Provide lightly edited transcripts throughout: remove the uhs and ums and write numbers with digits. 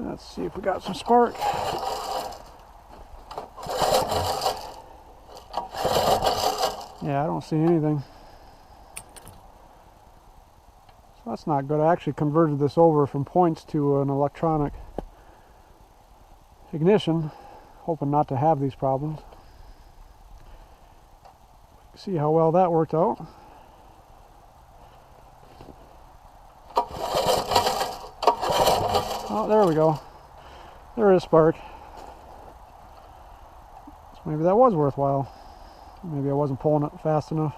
Let's see if we got some spark. Yeah, I don't see anything. So that's not good. I actually converted this over from points to an electronic ignition, hoping not to have these problems. See how well that worked out. Oh, there we go. There is spark. So maybe that was worthwhile. Maybe I wasn't pulling it fast enough.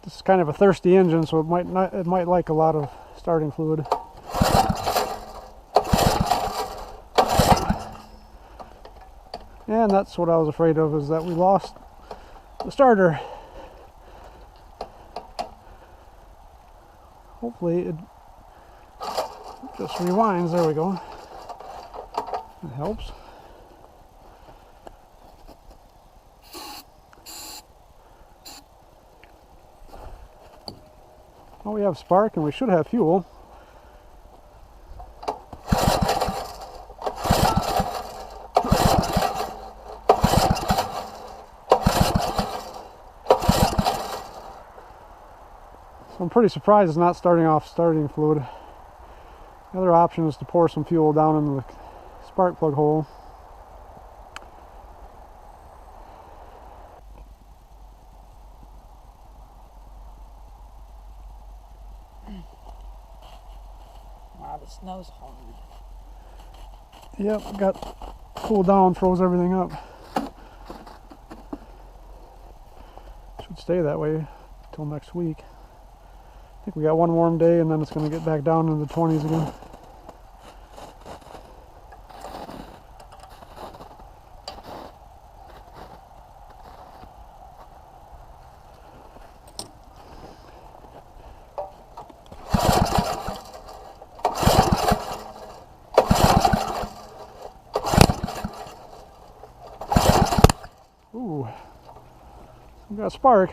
This is kind of a thirsty engine, so it might like a lot of starting fluid. And that's what I was afraid of, is that we lost the starter. Hopefully it just rewinds. There we go. That helps. Well, we have spark and we should have fuel. So I'm pretty surprised it's not starting off starting fluid. The other option is to pour some fuel down into the spark plug hole. Wow, the snow's hard. Yep, got cooled down, froze everything up. Should stay that way until next week. I think we got one warm day and then it's going to get back down into the 20s again. Ooh, we got a spark.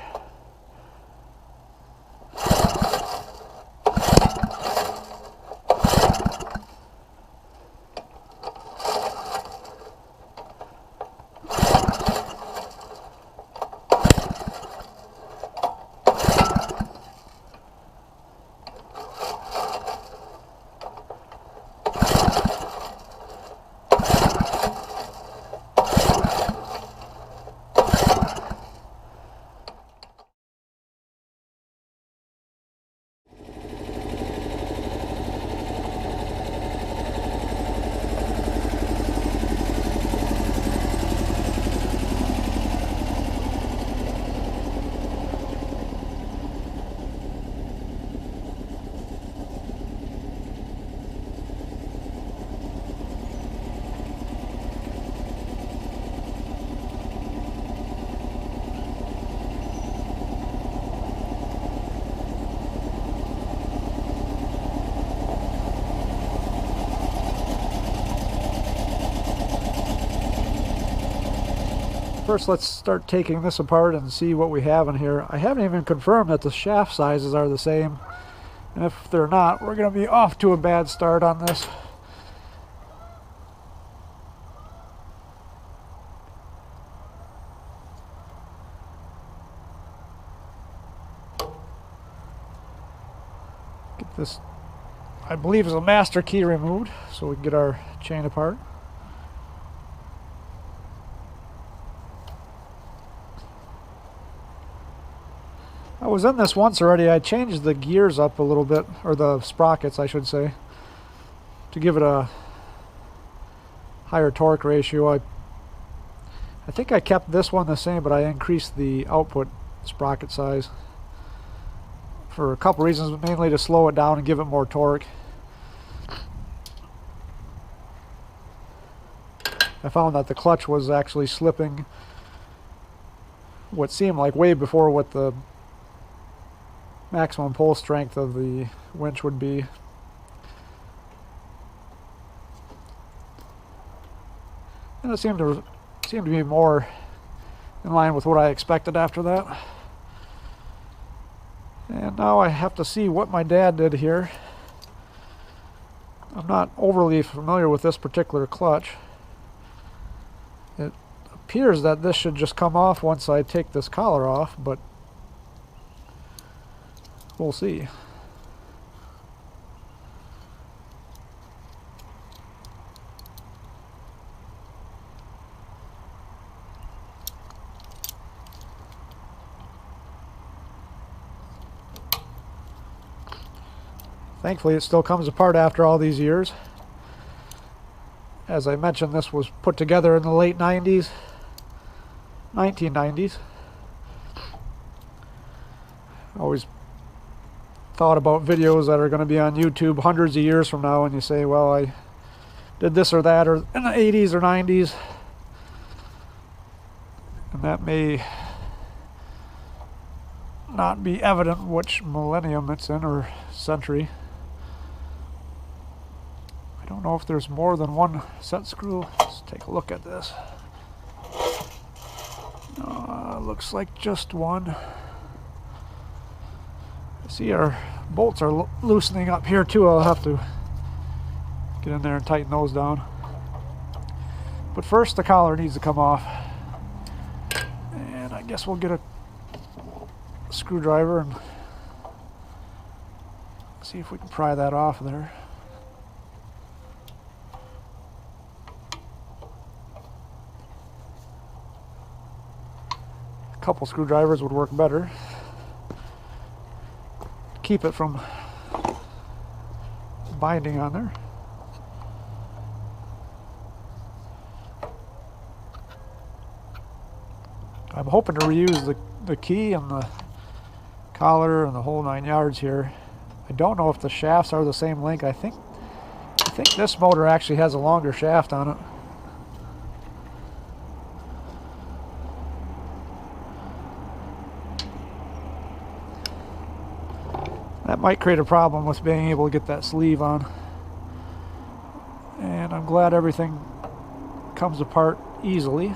First, let's start taking this apart and see what we have in here. I haven't even confirmed that the shaft sizes are the same. And if they're not, we're going to be off to a bad start on this. Get this, I believe, is a master key removed, so we can get our chain apart. I was in this once already. I changed the gears up a little bit, or the sprockets I should say, to give it a higher torque ratio. I think I kept this one the same, but I increased the output sprocket size for a couple reasons, mainly to slow it down and give it more torque. I found that the clutch was actually slipping what seemed like way before what the maximum pull strength of the winch would be. And it seemed to be more in line with what I expected after that. And now I have to see what my dad did here. I'm not overly familiar with this particular clutch. It appears that this should just come off once I take this collar off, but we'll see. Thankfully, it still comes apart after all these years. As I mentioned, this was put together in the late 90s, 1990s. I always thought about videos that are going to be on YouTube hundreds of years from now, and you say, well, I did this or that, or in the 80s or 90s. And that may not be evident which millennium it's in, or century. I don't know if there's more than one set screw. Let's take a look at this. Looks like just one. See, our bolts are loosening up here too. I'll have to get in there and tighten those down. But first, the collar needs to come off. And I guess we'll get a screwdriver and see if we can pry that off there. A couple screwdrivers would work better. Keep it from binding on there. I'm hoping to reuse the key and the collar and the whole 9 yards here. I don't know if the shafts are the same length. I think this motor actually has a longer shaft on it. That might create a problem with being able to get that sleeve on. And I'm glad everything comes apart easily.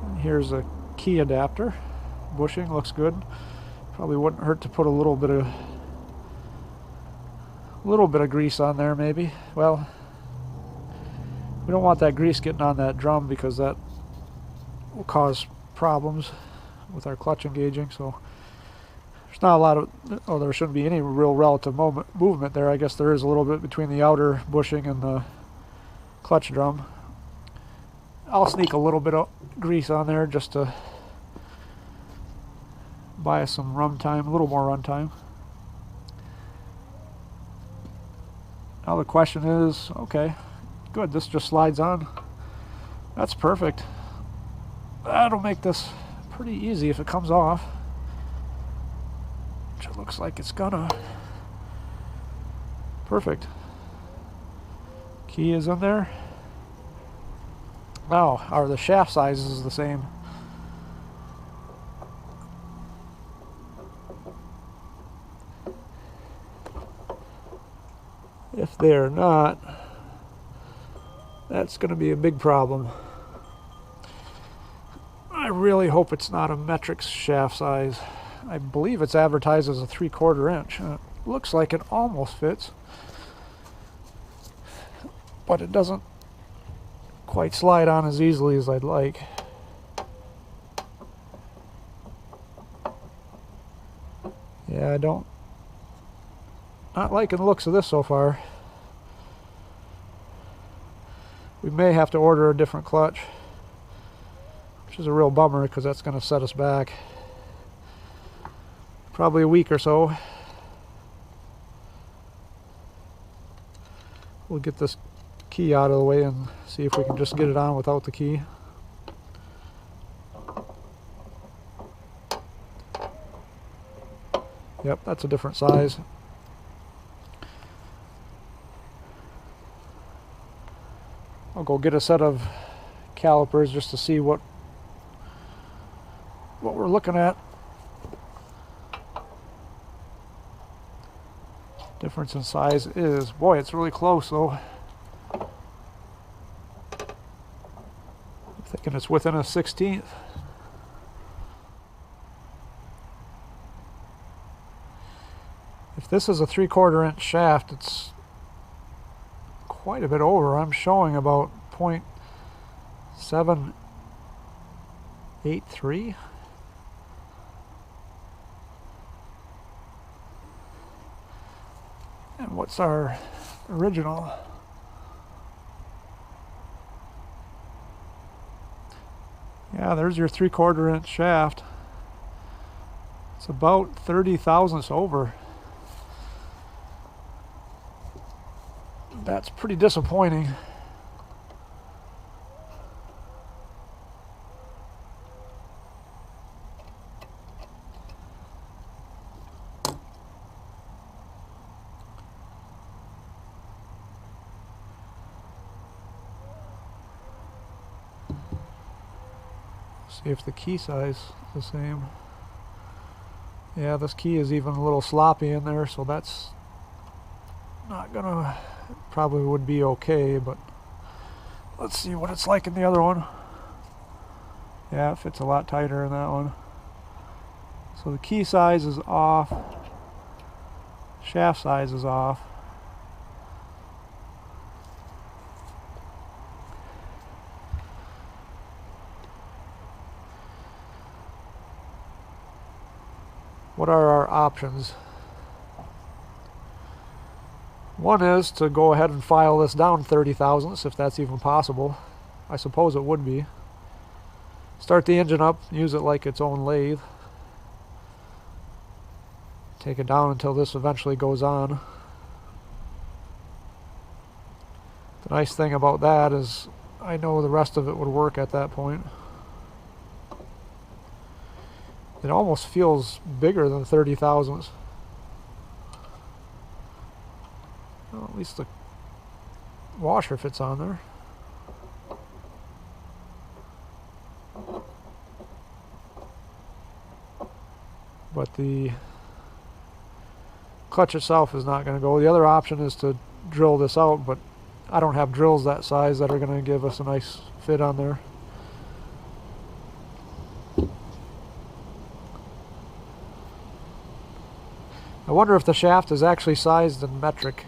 And here's a key adapter. Bushing looks good. Probably wouldn't hurt to put a little bit of grease on there maybe. Well, we don't want that grease getting on that drum because that will cause problems with our clutch engaging. So there's not a lot of, there shouldn't be any real relative movement there. I guess there is a little bit between the outer bushing and the clutch drum. I'll sneak a little bit of grease on there just to buy us some run time, a little more run time. Now the question is, okay, good, this just slides on. That's perfect. That'll make this pretty easy if it comes off. Which it looks like it's gonna. Perfect. Key is in there. Now, the shaft size is the same. If they're not, that's going to be a big problem. I really hope it's not a metric shaft size. I believe it's advertised as a 3/4 inch. It looks like it almost fits, but it doesn't quite slide on as easily as I'd like. Yeah, not liking the looks of this so far. We may have to order a different clutch, which is a real bummer because that's going to set us back. probably a week or so. We'll get this key out of the way and see if we can just get it on without the key. Yep, that's a different size. I'll go get a set of calipers just to see what we're looking at. Difference in size is, boy, it's really close though. I'm thinking it's within a 1/16. If this is a 3/4 inch shaft, it's quite a bit over. I'm showing about 0.783. And what's our original? Yeah, there's your 3/4 inch shaft. It's about 30 thousandths over. That's pretty disappointing. See if the key size is the same. Yeah, this key is even a little sloppy in there, so that's not gonna, probably would be okay, but let's see what it's like in the other one. Yeah, it fits a lot tighter in that one. So the key size is off, shaft size is off. What are our options? One is to go ahead and file this down 30 thousandths, if that's even possible. I suppose it would be. Start the engine up, use it like its own lathe. Take it down until this eventually goes on. The nice thing about that is I know the rest of it would work at that point. It almost feels bigger than 30 thousandths. Well, at least the washer fits on there. But the clutch itself is not going to go. The other option is to drill this out, but I don't have drills that size that are going to give us a nice fit on there. I wonder if the shaft is actually sized in metric.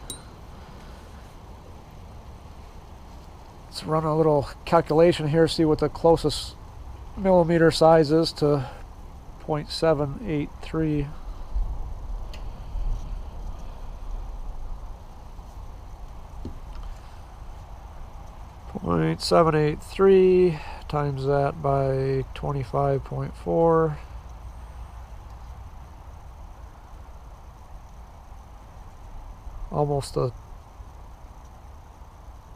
Let's run a little calculation here, see what the closest millimeter size is to 0.783. .783 times that by 25.4. Almost a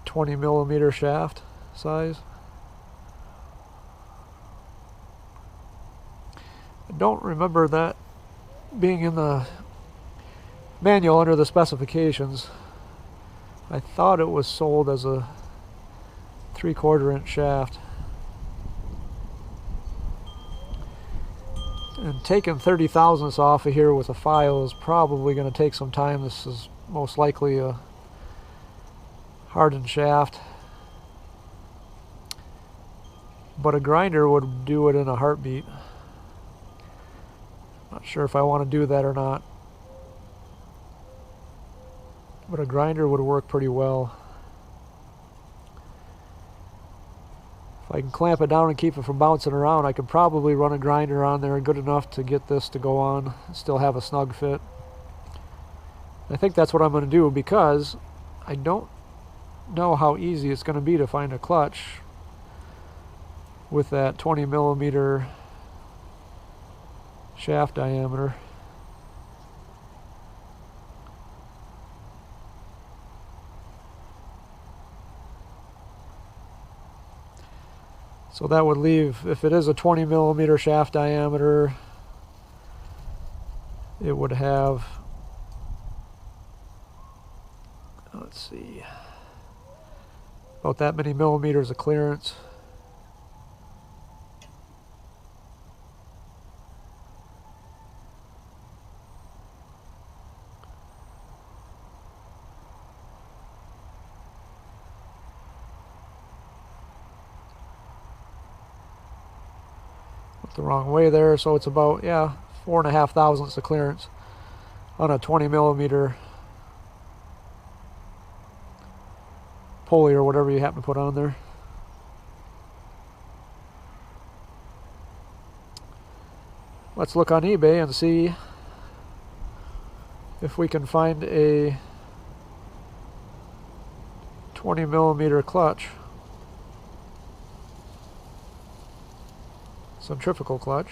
20 millimeter shaft size. I don't remember that being in the manual under the specifications. I thought it was sold as a 3/4 inch shaft. And taking 30 thousandths off of here with a file is probably going to take some time. This is most likely a hardened shaft, but a grinder would do it in a heartbeat. Not sure if I want to do that or not, but a grinder would work pretty well. If I can clamp it down and keep it from bouncing around, I could probably run a grinder on there good enough to get this to go on and still have a snug fit. I think that's what I'm going to do, because I don't know how easy it's going to be to find a clutch with that 20 millimeter shaft diameter. So that would leave, if it is a 20 millimeter shaft diameter, it would have, let's see, about that many millimeters of clearance. The wrong way there, so it's about, yeah, 4.5 thousandths of clearance on a 20 millimeter pulley or whatever you happen to put on there. Let's look on eBay and see if we can find a 20 millimeter clutch, centrifugal clutch.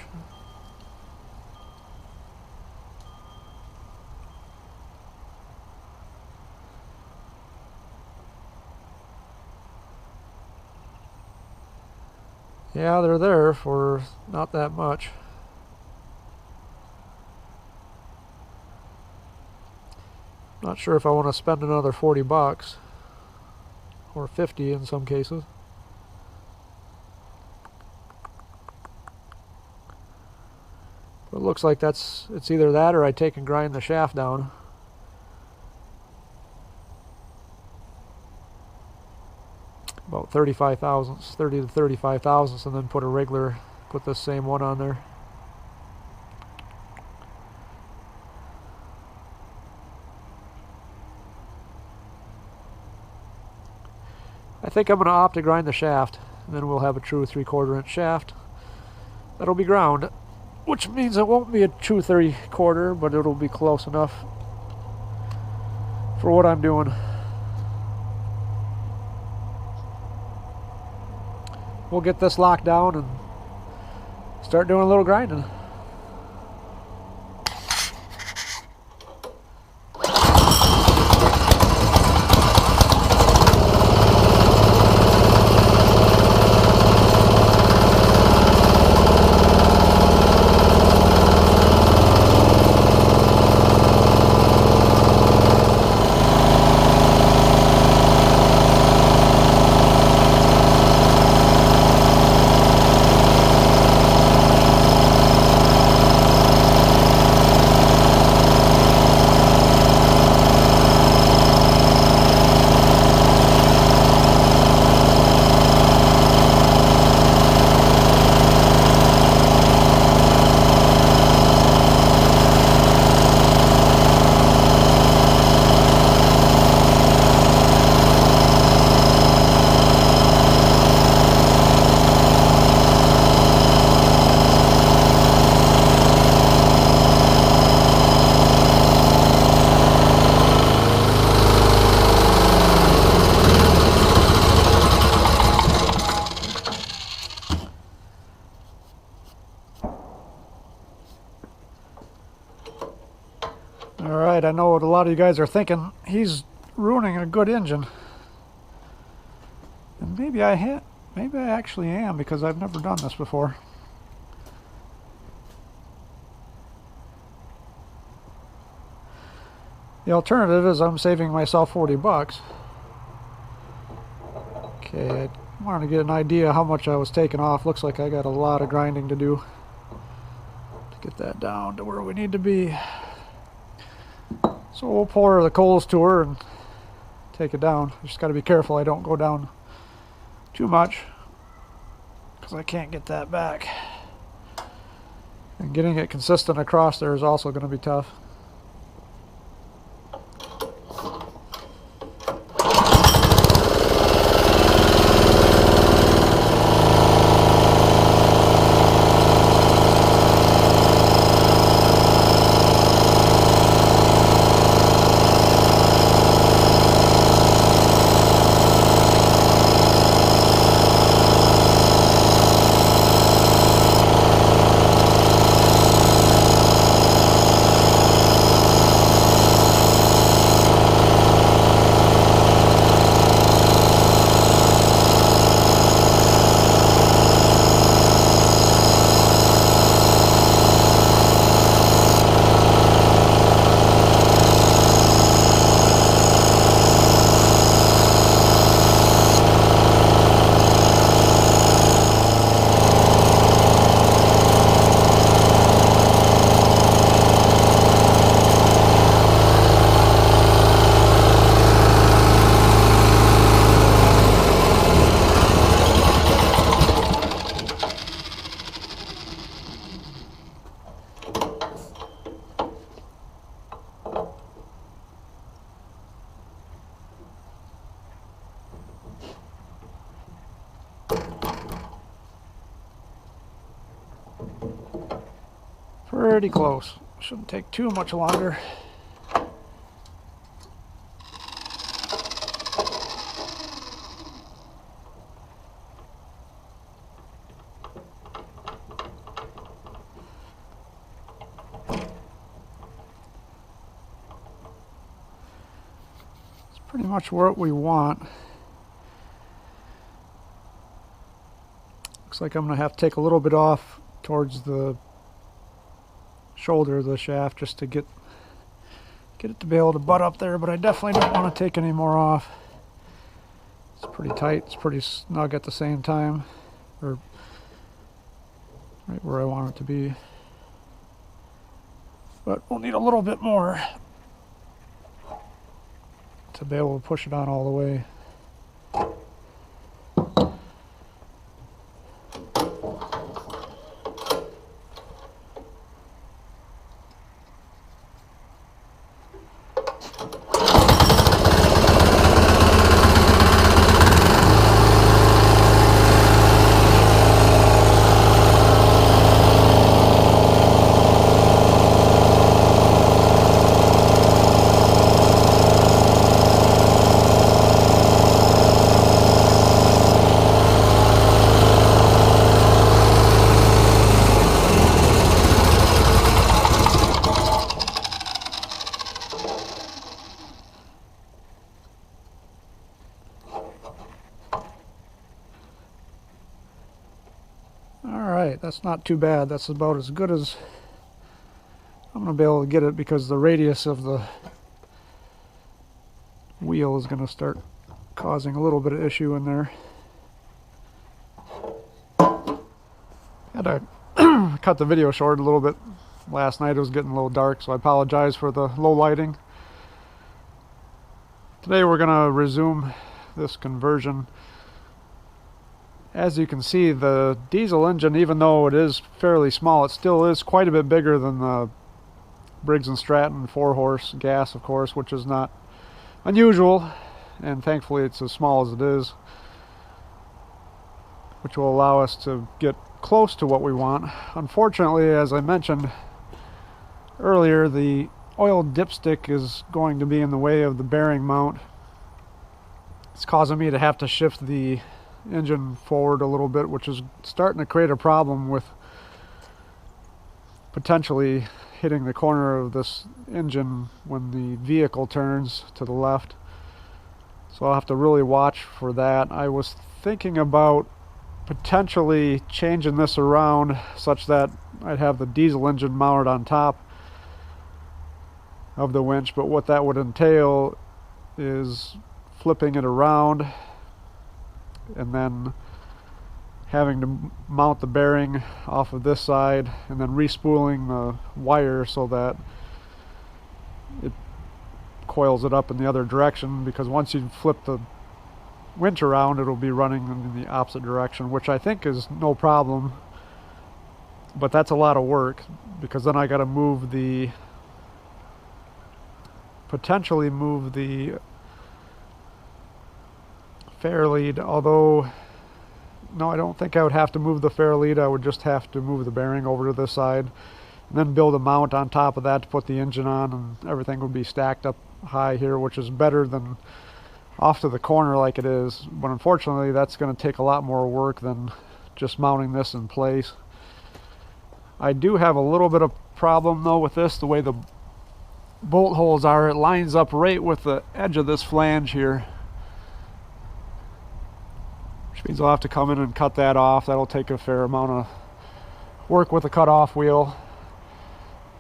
Yeah, they're there for not that much. Not sure if I want to spend another 40 bucks or 50 in some cases. But it looks like it's either that or I take and grind the shaft down. About 35 thousandths, 30 to 35 thousandths, and then put this same one on there. I think I'm going to opt to grind the shaft, and then we'll have a true 3/4 inch shaft that'll be ground, which means it won't be a true 3/4, but it'll be close enough for what I'm doing. We'll get this locked down and start doing a little grinding. Alright, I know what a lot of you guys are thinking. He's ruining a good engine. And maybe I actually am, because I've never done this before. The alternative is I'm saving myself 40 bucks. Okay, I wanted to get an idea how much I was taking off. Looks like I got a lot of grinding to do to get that down to where we need to be. So we'll pour the coals to her and take it down. Just got to be careful I don't go down too much, because I can't get that back. And getting it consistent across there is also going to be tough. Pretty close. Shouldn't take too much longer. It's pretty much what we want. Looks like I'm going to have to take a little bit off towards the shoulder of the shaft just to get it to be able to butt up there, but I definitely don't want to take any more off. It's pretty tight, it's pretty snug at the same time, or right where I want it to be. But we'll need a little bit more to be able to push it on all the way. Alright, that's not too bad. That's about as good as I'm going to be able to get it, because the radius of the wheel is going to start causing a little bit of issue in there. Had to cut the video short a little bit last night. It was getting a little dark, so I apologize for the low lighting. Today we're going to resume this conversion. As you can see, the diesel engine, even though it is fairly small, it still is quite a bit bigger than the Briggs & Stratton 4-horse gas, of course, which is not unusual, and thankfully it's as small as it is, which will allow us to get close to what we want. Unfortunately, as I mentioned earlier, the oil dipstick is going to be in the way of the bearing mount. It's causing me to have to shift the engine forward a little bit, which is starting to create a problem with potentially hitting the corner of this engine when the vehicle turns to the left. So I'll have to really watch for that. I was thinking about potentially changing this around such that I'd have the diesel engine mounted on top of the winch, but what that would entail is flipping it around and then having to mount the bearing off of this side and then respooling the wire so that it coils it up in the other direction, because once you flip the winch around, it'll be running in the opposite direction, which I think is no problem, but that's a lot of work, because then I got to potentially move the fair lead, although no, I don't think I would have to move the fair lead. I would just have to move the bearing over to this side and then build a mount on top of that to put the engine on, and everything would be stacked up high here, which is better than off to the corner like it is. But unfortunately, that's going to take a lot more work than just mounting this in place. I do have a little bit of problem though with this, the way the bolt holes are. It lines up right with the edge of this flange here, which means I'll have to come in and cut that off. That'll take a fair amount of work with a cut-off wheel.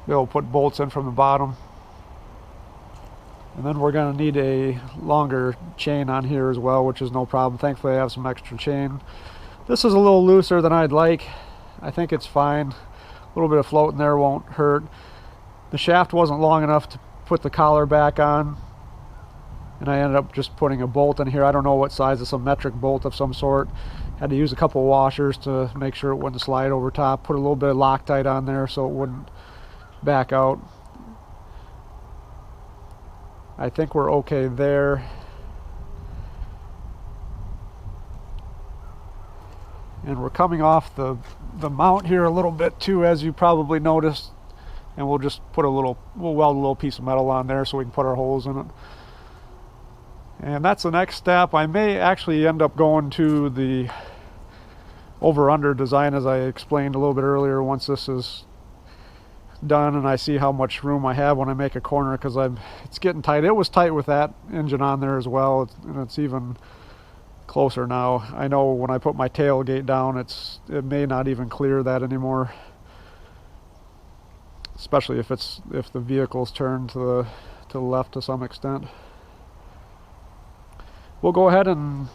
They'll put bolts in from the bottom, and then we're going to need a longer chain on here as well, which is no problem. Thankfully I have some extra chain. This is a little looser than I'd like. I think it's fine. A little bit of float in there won't hurt. The shaft wasn't long enough to put the collar back on, and I ended up just putting a bolt in here. I don't know what size, it's a metric bolt of some sort. Had to use a couple washers to make sure it wouldn't slide over top. Put a little bit of Loctite on there so it wouldn't back out. I think we're okay there. And we're coming off the mount here a little bit too, as you probably noticed. And we'll just put we'll weld a little piece of metal on there so we can put our holes in it. And that's the next step. I may actually end up going to the over-under design, as I explained a little bit earlier, once this is done and I see how much room I have when I make a corner, because it's getting tight. It was tight with that engine on there as well, and it's even closer now. I know when I put my tailgate down, it may not even clear that anymore, especially if the vehicle's turned to the left to some extent. We'll go ahead and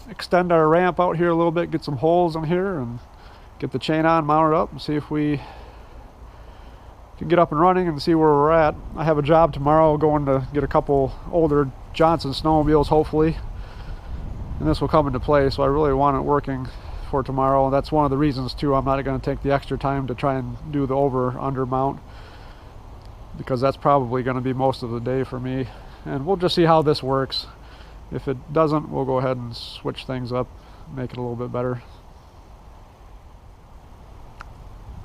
extend our ramp out here a little bit, get some holes in here, and get the chain on, mount it up, and see if we can get up and running and see where we're at. I have a job tomorrow going to get a couple older Johnson snowmobiles, hopefully, and this will come into play, so I really want it working for tomorrow. That's one of the reasons too I'm not going to take the extra time to try and do the over-under mount, because that's probably going to be most of the day for me, and we'll just see how this works. If it doesn't, we'll go ahead and switch things up, make it a little bit better.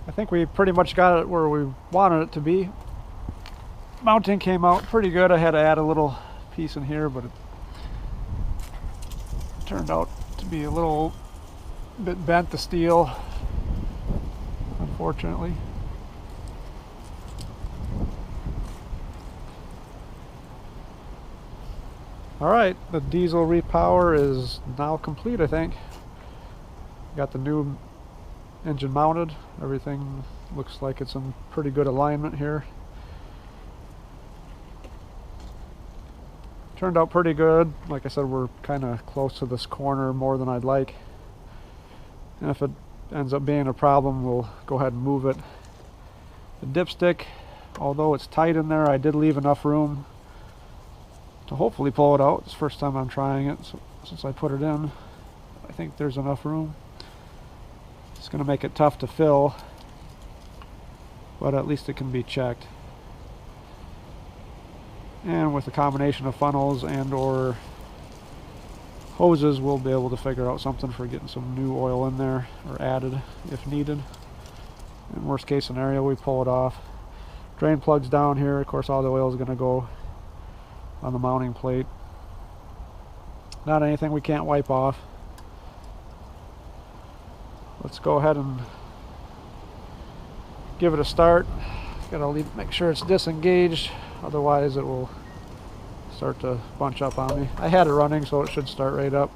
I think we pretty much got it where we wanted it to be. Mounting came out pretty good. I had to add a little piece in here, but it turned out to be a little bit bent, the steel, unfortunately. Alright, the diesel repower is now complete, I think. Got the new engine mounted. Everything looks like it's in pretty good alignment here. Turned out pretty good. Like I said, we're kind of close to this corner more than I'd like. And if it ends up being a problem, we'll go ahead and move it. The dipstick, although it's tight in there, I did leave enough room to hopefully pull it out. It's the first time I'm trying it, so since I put it in, I think there's enough room. It's going to make it tough to fill, but at least it can be checked. And with a combination of funnels and or hoses, we'll be able to figure out something for getting some new oil in there, or added if needed. In worst case scenario, we pull it off. Drain plug's down here. Of course, all the oil is going to go on the mounting plate. Not anything we can't wipe off. Let's go ahead and give it a start. Gotta make sure it's disengaged, otherwise it will start to bunch up on me. I had it running, so it should start right up.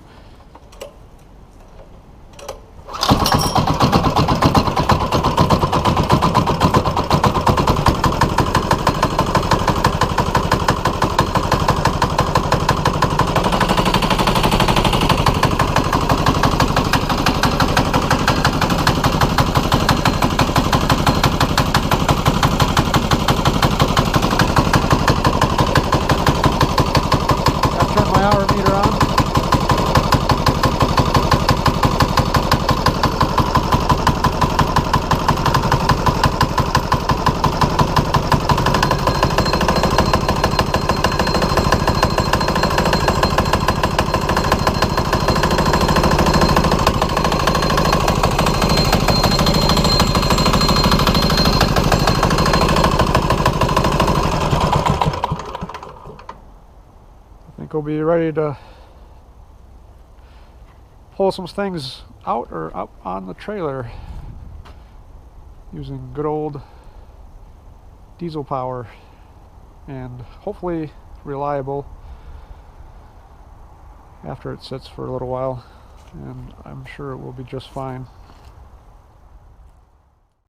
We'll be ready to pull some things out or up on the trailer using good old diesel power, and hopefully reliable after it sits for a little while, and I'm sure it will be just fine.